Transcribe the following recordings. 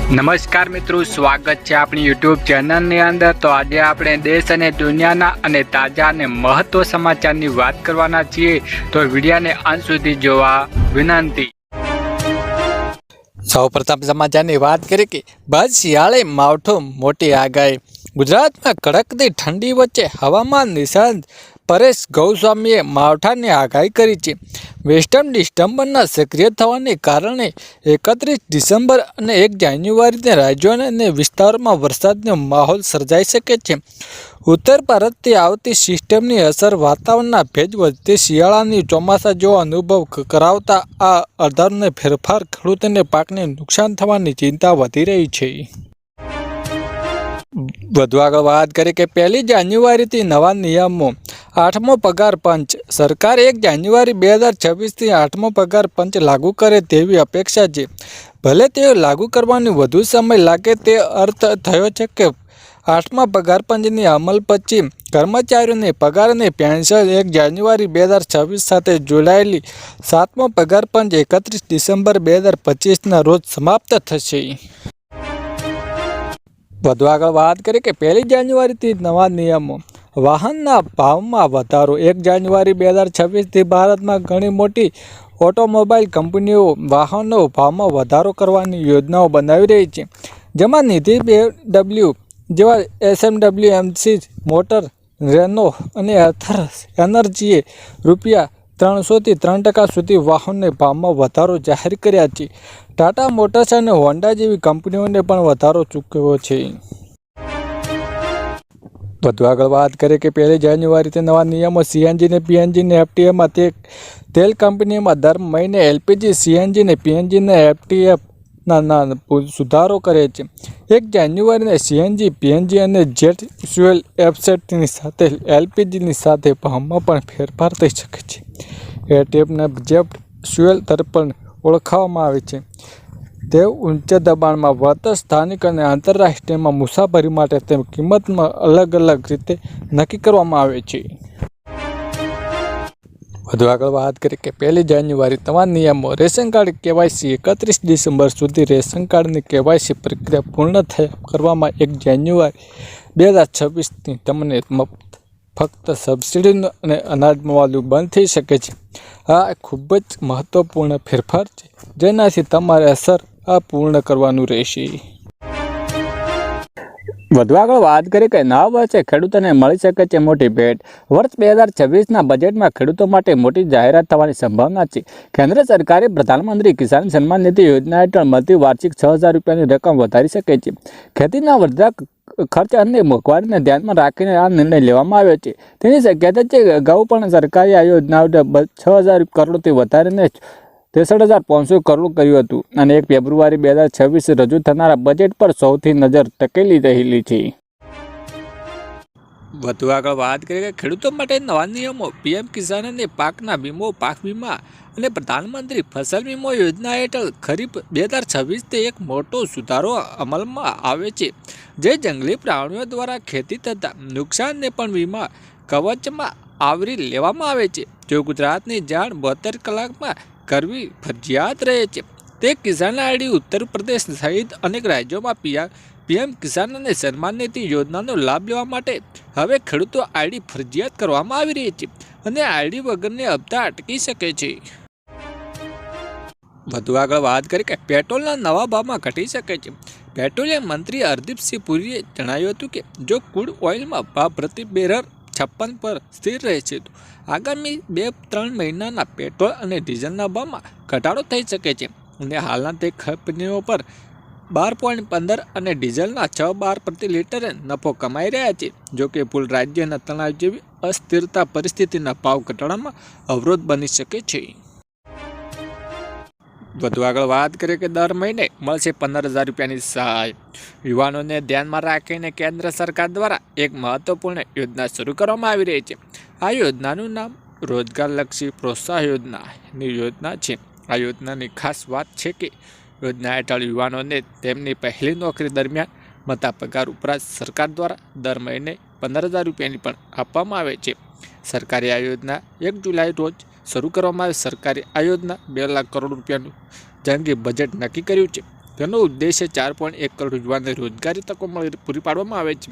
નમસ્કાર મિત્રો, સ્વાગત છે આપણી યુટ્યુબ ચેનલની અંદર। તો આજે આપણે દેશ અને દુનિયાના અને તાજા અને મહત્વ સમાચારની વાત કરવાના છીએ, તો વિડીયોને અંત સુધી જોવા વિનંતી। સૌપ્રથમ સમાચારની વાત કરીએ કે ભર શિયાળે માવઠું, મોટી આગાહી। ગુજરાતમાં કડકતી ઠંડી વચ્ચે હવામાન નિષ્ણાત પરેશ ગોસ્વામીએ માવઠાની આગાહી કરી છે। વેસ્ટર્ન ડિસ્ટર્બન્સના સક્રિય થવાને કારણે 31 ડિસેમ્બર અને 1 જાન્યુઆરીને રાજ્યો અને વિસ્તારોમાં વરસાદનો માહોલ સર્જાઈ શકે છે। ઉત્તર ભારતથી આવતી સિસ્ટમની અસર વાતાવરણના ભેજ વધતી શિયાળાની ચોમાસા જેવો અનુભવ કરાવતા આ અર્ધારનો ફેરફાર ખેડૂતોને પાકને નુકસાન થવાની ચિંતા વધી રહી છે। વધુ આગળ વાત કરીએ કે 1 જાન્યુઆરીથી નવા નિયમો। 8મો પગાર પંચ। સરકાર 1 જાન્યુઆરી 2026થી 8મો પગાર પંચ લાગુ કરે તેવી અપેક્ષા છે। ભલે તે લાગુ કરવાની વધુ સમય લાગે, તે અર્થ થયો છે કે 8મા પગાર પંચની અમલ પછી કર્મચારીઓને પગાર અને પેન્શન 1 જાન્યુઆરી 2026 સાથે જોડાયેલી 7મો પગાર પંચ 31 ડિસેમ્બર 2025ના રોજ સમાપ્ત થશે। વધુ આગળ વાત કરીએ કે 1 જાન્યુઆરીથી નવા નિયમો। વાહનના ભાવમાં વધારો। 1 જાન્યુઆરી 2026થી ભારતમાં ઘણી મોટી ઓટોમોબાઈલ કંપનીઓ વાહનો ભાવમાં વધારો કરવાની યોજનાઓ બનાવી રહી છે, જેમાં નિધિ BMW જેવા SMWMC મોટર, રેનો અને અથર એનર્જીએ ₹300થી 3% સુધી વાહનને ભાવમાં વધારો જાહેર કર્યા છે। ટાટા મોટર્સ અને હોન્ડા જેવી કંપનીઓને પણ વધારો ચૂકવ્યો છે। વધુ આગળ વાત કરીએ કે 1 જાન્યુઆરીથી નવા નિયમો। CNG અને PNG ને FTAમાં તેલ કંપનીઓમાં દર મહિને LPG, CNG અને PNG ને FTA સુધારો કરે છે। 1 જાન્યુઆરીને CNG, PNG અને જેટ ફ્યુએલ એફસેટની સાથે LPGની સાથે ભાવમાં પણ ફેરફાર થઈ શકે છે। એટીએફના જેટ ફ્યુએલ તરીકે પણ ઓળખવામાં આવે છે, તે ઉચ્ચ દબાણમાં વળતર સ્થાનિક અને આંતરરાષ્ટ્રીયમાં મુસાફરી માટે તેની કિંમતમાં અલગ રીતે નક્કી કરવામાં આવે છે। વધુ આગળ વાત કરીએ કે 1 જાન્યુઆરી નવા નિયમો। Ration card KYC। 31 ડિસેમ્બર સુધી રેશન કાર્ડની KYC પ્રક્રિયા પૂર્ણ કરવામાં 1 જાન્યુઆરી 2026થી તમને ફક્ત સબસિડી અને અનાજ મળવાનું બંધ થઈ શકે છે। આ ખૂબ જ મહત્વપૂર્ણ ફેરફાર છે, જેનાથી તમારે આ પૂર્ણ કરવાનું રહેશે। વધુ આગળ વાત કરીએ કે નવા વર્ષે ખેડૂતોને મળી શકે છે મોટી ભેટ। વર્ષ 2026ના બજેટમાં ખેડૂતો માટે મોટી જાહેરાત થવાની સંભાવના છે। કેન્દ્ર સરકારે પ્રધાનમંત્રી કિસાન સન્માન નિધિ યોજના હેઠળ મળતી વાર્ષિક ₹6000ની રકમ વધારી શકે છે। ખેતીના વધતા ખર્ચ અને મોંઘવારીને ધ્યાનમાં રાખીને આ નિર્ણય લેવામાં આવ્યો છે। તેની શક્યતા છે કે અગાઉ પણ સરકારે આ યોજના 6000 કરોડથી વધારીને 63500 કરોડ કર્યું હતું અને 1 ફેબ્રુઆરી 2026 રજૂ થનારા બજેટ પર સૌથી નજર ટકેલી રહેલી છે। વધુ આગળ વાત કરીએ કે ખેડૂતો માટે નવા નિયમો। PM કિસાન અને પાકના વીમો, પાક વીમા અને પ્રધાનમંત્રી ફસલ વીમો યોજના હેઠળ ખરીફ 2026થી એક મોટો સુધારો અમલમાં આવે છે, જે જંગલી પ્રાણીઓ દ્વારા ખેતી થતા નુકસાનને પણ વીમા કવચમાં આવરી લેવામાં આવે છે। જો ગુજરાતની જાણ 72 કલાકમાં કરવી ફરજિયાત રહે છે। તે કિસાન આઈડી ઉત્તર પ્રદેશ સહિત અનેક રાજ્યોમાં PM કિસાન અને સન્માન નિધિ યોજનાનો લાભ લેવા માટે હવે ખેડૂતો આઈડી ફરજિયાત કરવામાં આવી રહી છે અને આઈડી વગરને હપ્તા અટકી શકે છે। વધુ આગળ વાત કરીએ કે પેટ્રોલના નવા ભાવમાં ઘટી શકે છે। પેટ્રોલિયમ મંત્રી હરદીપસિંહ પુરીએ જણાવ્યું હતું કે જો ક્રૂડ ઓઇલમાં ભાવ પ્રતિ બેરલ 56 પર સ્થિર રહે છે, તો આગામી 2-3 મહિનાના પેટ્રોલ અને ડીઝલના ભાવમાં ઘટાડો થઈ શકે છે અને હાલના તે કંપનીઓ પર 12.15 અને ડીઝલના 6.12 પ્રતિ લીટરે નફો કમાઈ રહ્યા છે। જોકે પુલ રાજ્યના તણાવ જેવી અસ્થિરતા પરિસ્થિતિના ભાવ ઘટાડવામાં અવરોધ બની શકે છે। વધુ આગળ વાત કરીએ કે દર મહિને મળશે ₹15000ની સહાય। યુવાનોને ધ્યાનમાં રાખીને કેન્દ્ર સરકાર દ્વારા એક મહત્વપૂર્ણ યોજના શરૂ કરવામાં આવી રહી છે। આ યોજનાનું નામ રોજગારલક્ષી પ્રોત્સાહન યોજના છે। આ યોજનાની ખાસ વાત છે કે યોજના હેઠળ યુવાનોને તેમની પહેલી નોકરી દરમિયાન મળતા પગાર ઉપરાંત સરકાર દ્વારા દર મહિને ₹15000ની પણ આપવામાં આવે છે। સરકારે આ યોજના 1 જુલાઈ રોજ શરૂ કરવામાં આવી। સરકારે આ યોજના ₹2 લાખ કરોડ જંગી બજેટ નક્કી કર્યું છે। તેનો ઉદ્દેશ્ય 4.1 કરોડ યુવાનોને રોજગારી તકો પૂરી પાડવામાં આવે છે,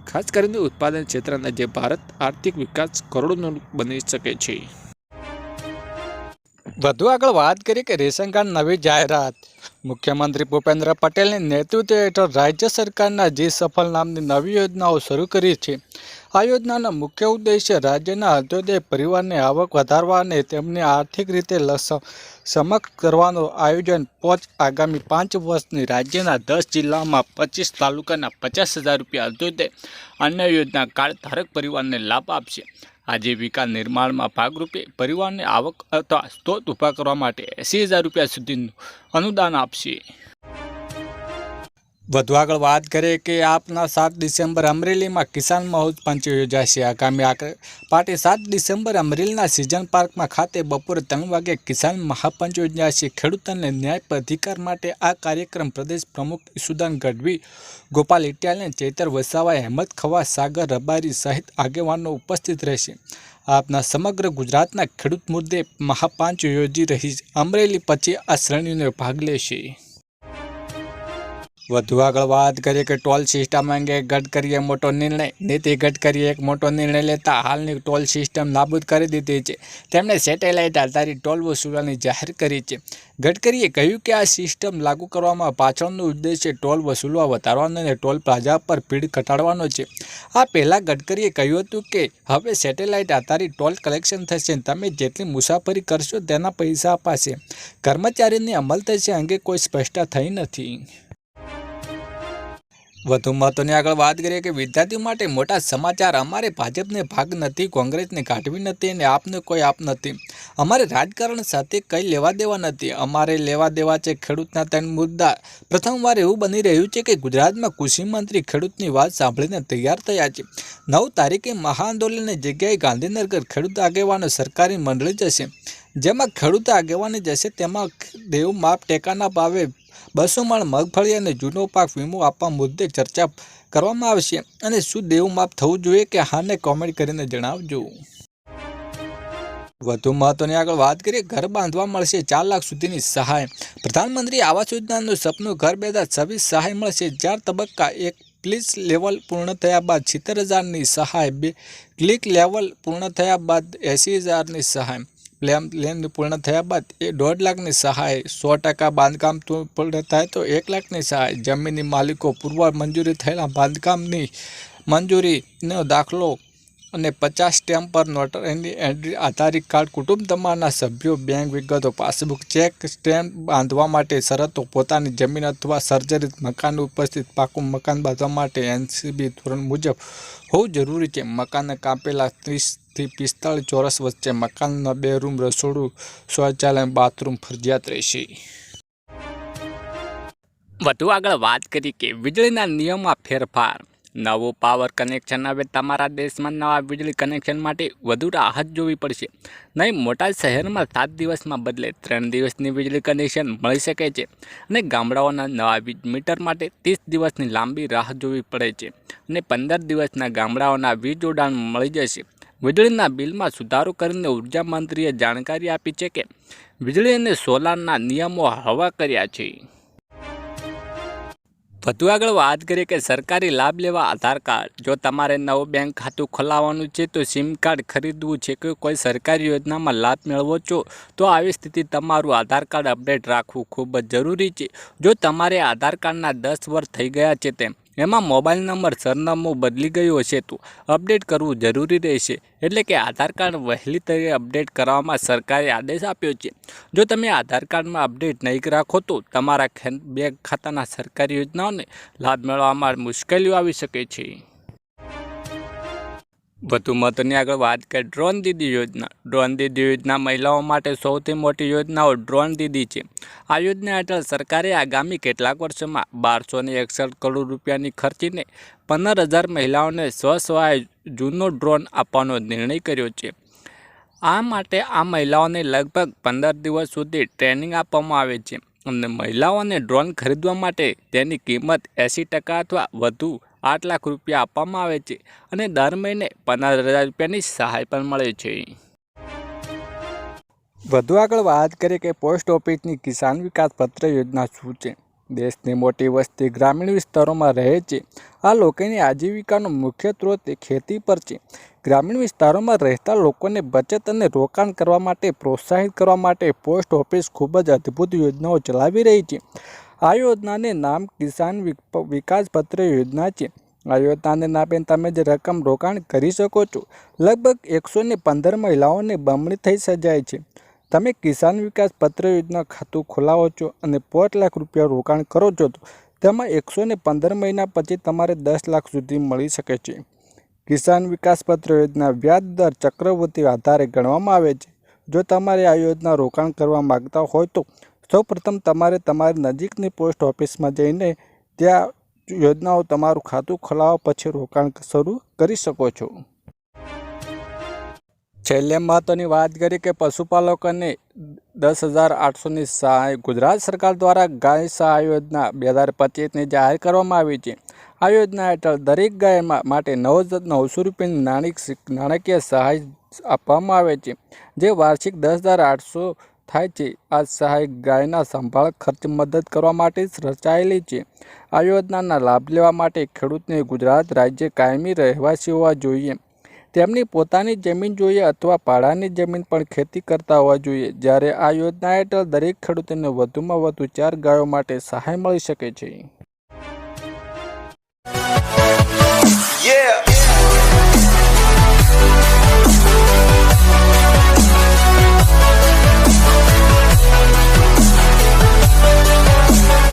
ખાસ કરીને ઉત્પાદન ક્ષેત્રના જે ભારત આર્થિક વિકાસ કરોડોનો બની શકે છે. વધુ આગળ વાત કરીએ કે રેશન કાર્ડ નવી જાહેરાત. મુખ્યમંત્રી ભૂપેન્દ્ર પટેલના નેતૃત્વ હેઠળ રાજ્ય સરકારના જી સફળ નામની નવી યોજનાઓ શરૂ કરી છે. આ યોજનાનો મુખ્ય ઉદ્દેશ્ય રાજ્યના અંત્યોદય પરિવારની આવક વધારવા અને તેમને આર્થિક રીતે સક્ષમ કરવાનું આયોજન આગામી 5 વર્ષની રાજ્યના 10 જિલ્લામાં 25 તાલુકાના 50,000 રૂપિયા અંત્યોદય અન્ય યોજના કાર્ડ ધારક પરિવારને લાભ આપશે. આજીવિકા નિર્માણમાં ભાગરૂપે પરિવારની આવક અથવા સ્ત્રોત ઊભા કરવા માટે 80,000 રૂપિયા સુધીનું અનુદાન આપશે. વધુ આગળ વાત કરીએ કે આપના 7 ડિસેમ્બર અમરેલીમાં કિસાન મહોત્સવ યોજાશે. આગામી પાર્ટી 7 ડિસેમ્બર અમરેલીના સિઝન પાર્કમાં ખાતે બપોરે 3 વાગે કિસાન મહાપંચ યોજાશે. ખેડૂતોને ન્યાય અધિકાર માટે આ કાર્યક્રમ પ્રદેશ પ્રમુખ ઈસુદાન ગઢવી, ગોપાલ ઇટાલિયન, ચૈતર વસાવા, હેમંત ખવા, સાગર રબારી સહિત આગેવાનો ઉપસ્થિત રહેશે. આપના સમગ્ર ગુજરાતના ખેડૂત મુદ્દે મહાપંચ યોજી રહી અમરેલી પછી આ શ્રેણીનો ભાગ લેશે. વધુ આગળ વાત કરીએ કે ટોલ સિસ્ટમ અંગે ગડકરીએ મોટો નિર્ણય. નીતિન ગડકરીએ એક મોટો નિર્ણય લેતા હાલની ટોલ સિસ્ટમ નાબૂદ કરી દીધી છે. તેમણે સેટેલાઇટ આધારિત ટોલ વસૂલવાની જાહેર કરી છે. ગડકરીએ કહ્યું કે આ સિસ્ટમ લાગુ કરવામાં પાછળનો ઉદ્દેશ્ય ટોલ વસૂલવા વધારવાનો અને ટોલ પ્લાઝા પર ભીડ ઘટાડવાનો છે. આ પહેલાં ગડકરીએ કહ્યું હતું કે હવે સેટેલાઇટ આધારિત ટોલ કલેક્શન થશે. તમે જેટલી મુસાફરી કરશો તેના પૈસા અપાશે. કર્મચારીને અમલ થશે અંગે કોઈ સ્પષ્ટતા થઈ નથી. વધુ મહત્વની આગળ વાત કરીએ કે વિદ્યાર્થીઓ માટે મોટા સમાચાર. અમારે ભાજપને ભાગ નથી, કોંગ્રેસને કાઢવી નથી અને આપને કોઈ આપ નથી. અમારે રાજકારણ સાથે કંઈ લેવા દેવા નથી. અમારે લેવા દેવા છે ખેડૂતના 3 મુદ્દા. પ્રથમવાર એવું બની રહ્યું છે કે ગુજરાતમાં કૃષિ મંત્રી ખેડૂતની વાત સાંભળીને તૈયાર થયા છે. 9 તારીખે મહાઆંદોલનની જગ્યાએ ગાંધીનગર ખેડૂત આગેવાનો સરકારી મંડળી જશે. જેમાં ખેડૂત આગેવાની જશે તેમાં દેવ માપ ટેકાના ભાવે 200 મણ મગફળી અને જૂનો પાક વીમો આપવા મુદ્દે ચર્ચા કરવામાં આવશે. અને શું દેવું માફ થવું જોઈએ કે હાને કોમેન્ટ કરીને જણાવજો. વધુ મહત્વની આગળ વાત કરીએ ઘર બાંધવા મળશે 4 લાખ સુધીની સહાય. પ્રધાનમંત્રી આવાસ યોજનાનું સપનું ઘર 2026 સહાય મળશે. 4 તબક્કા. 1 ક્લિક લેવલ પૂર્ણ થયા બાદ 70,000ની સહાય. 2 ક્લિક લેવલ પૂર્ણ થયા બાદ 80,000ની સહાય. પ્લેન પૂર્ણ થયા બાદ 1.5 લાખની સહાય. 100% બાંધકામ પૂર્ણ થાય તો 1 લાખની સહાય. જમીનની માલિકો પૂર્વ મંજૂરી થયેલા બાંધકામની મંજૂરીનો દાખલો અને 50 સ્ટેમ્પ પર નોટરીની એન્ટ્રી, આધારિત કાર્ડ, કુટુંબ તમામના સભ્યો, બેંક વિગતો, પાસબુક, ચેક, સ્ટેમ્પ બાંધવા માટે શરતો. પોતાની જમીન અથવા સર્જરિત મકાન ઉપસ્થિત પાકું મકાન બાંધવા માટે એનસીબી ધોરણ મુજબ હોવું જરૂરી છે. મકાનને કાપેલા 30 થી 45 ચોરસ વચ્ચે. મકાનમાં 2 રૂમ, રસોડું, શૌચાલય, બાથરૂમ ફરજિયાત રહેશે. વધુ આગળ વાત કરી કે વીજળીના નિયમમાં ફેરફાર. નવું પાવર કનેક્શન. હવે તમારા દેશમાં નવા વીજળી કનેક્શન માટે વધુ રાહત જોવી પડશે નહીં. મોટા શહેરમાં 7 દિવસમાં બદલે 3 દિવસની વીજળી કનેક્શન મળી શકે છે અને ગામડાઓના નવા વીજ મીટર માટે 30 દિવસની લાંબી રાહ જોવી પડે છે અને 15 દિવસના ગામડાઓના વીજ જોડાણ મળી જશે. વીજળીના બિલમાં સુધારો કરીને ઉર્જા મંત્રીએ જાણકારી આપી છે કે વીજળી અને સોલારના નિયમો હળવા કર્યા છે. વધુ આગળ વાત કરીએ કે સરકારી લાભ લેવા આધાર કાર્ડ. જો તમારે નવું બેંક ખાતું ખોલાવવાનું છે તો સિમ કાર્ડ ખરીદવું છે કે કોઈ સરકારી યોજનામાં લાભ મેળવો છો તો આવી સ્થિતિ તમારું આધાર કાર્ડ અપડેટ રાખવું ખૂબ જ જરૂરી છે. જો તમારે આધાર કાર્ડના 10 વર્ષ થઈ ગયા છે તેમ એમાં મોબાઈલ નંબર સરનામું બદલી ગયું હશે તો અપડેટ કરવું જરૂરી રહેશે. એટલે કે આધાર કાર્ડ વહેલી તરીકે અપડેટ કરવામાં સરકારે આદેશ આપ્યો છે. જો તમે આધાર કાર્ડમાં અપડેટ નહીં રાખો તો તમારા બેંક ખાતાના સરકારી યોજનાઓને લાભ મેળવવામાં મુશ્કેલીઓ આવી શકે છે. વધુ મહત્વની આગળ વાત કરીએ ડ્રોન દીદી યોજના. ડ્રોન દીદી યોજના મહિલાઓ માટે સૌથી મોટી યોજનાઓ ડ્રોન દીદી છે. આ યોજના હેઠળ સરકારે આગામી કેટલાક વર્ષોમાં 1261 કરોડ રૂપિયાની ખર્ચીને 15,000 મહિલાઓને સ્વસહાય જૂનો ડ્રોન આપવાનો નિર્ણય કર્યો છે. આ માટે આ મહિલાઓને લગભગ 15 દિવસ સુધી ટ્રેનિંગ આપવામાં આવે છે અને મહિલાઓને ડ્રોન ખરીદવા માટે તેની કિંમત 80% અથવા વધુ 8 લાખ રૂપિયા આપવામાં આવે છે અને દર મહિને 15,000 રૂપિયાની સહાય પણ મળે છે. વધુ આગળ વાત કરીએ કે પોસ્ટ ઓફિસની કિસાન વિકાસ પત્ર યોજના શું છે. દેશની મોટી વસ્તી ગ્રામીણ વિસ્તારોમાં રહે છે. આ લોકોની આજીવિકાનો મુખ્ય સ્ત્રોત ખેતી પર છે. ગ્રામીણ વિસ્તારોમાં રહેતા લોકોને બચત અને રોકાણ કરવા માટે પ્રોત્સાહિત કરવા માટે પોસ્ટ ઓફિસ ખૂબ જ અદ્ભુત યોજનાઓ ચલાવી રહી છે. આ યોજનાને નામ કિસાન વિકાસ પત્ર યોજના છે. આ યોજનાને નામે તમે જે રકમ રોકાણ કરી શકો છો, લગભગ 115 મહિલાઓને બમણી થઈ સજાય છે. તમે કિસાન વિકાસ પત્ર યોજના ખાતું ખોલાવો છો અને 5 લાખ રૂપિયા રોકાણ કરો છો તો તેમાં 115 મહિના પછી તમારે 10 લાખ સુધી મળી શકે છે. કિસાન વિકાસ પત્ર યોજના વ્યાજ દર ચક્રવૃદ્ધિ આધારે ગણવામાં આવે છે. જો તમારે આ યોજના રોકાણ કરવા માગતા હોય તો સૌપ્રથમ તમારે તમારી નજીકની પોસ્ટ ઓફિસમાં જઈને ત્યાં યોજનાઓ તમારું ખાતું ખોલાવવા પછી રોકાણ શરૂ કરી શકો છો. છેલ્લે મહત્વની વાત કરી કે પશુપાલકોને 10,800ની સહાય. ગુજરાત સરકાર દ્વારા ગાય સહાય યોજના 2025ની જાહેર કરવામાં આવી છે. આ યોજના હેઠળ દરેક ગાય માટે 900 રૂપિયાની નાણાકીય સહાય આપવામાં આવે છે, જે વાર્ષિક 10,800 થાય છે. આ સહાય ગાયના સંભાળ ખર્ચ મદદ કરવા માટે રચાયેલી છે. આ યોજનાના લાભ લેવા માટે ખેડૂતને ગુજરાત રાજ્ય કાયમી રહેવાસી હોવા જોઈએ, તેમની પોતાની જમીન જોઈએ અથવા ભાડાની જમીન પણ ખેતી કરતા હોવા જોઈએ. જ્યારે આ યોજના હેઠળ દરેક ખેડૂતોને વધુમાં વધુ 4 ગાયો માટે સહાય મળી શકે છે.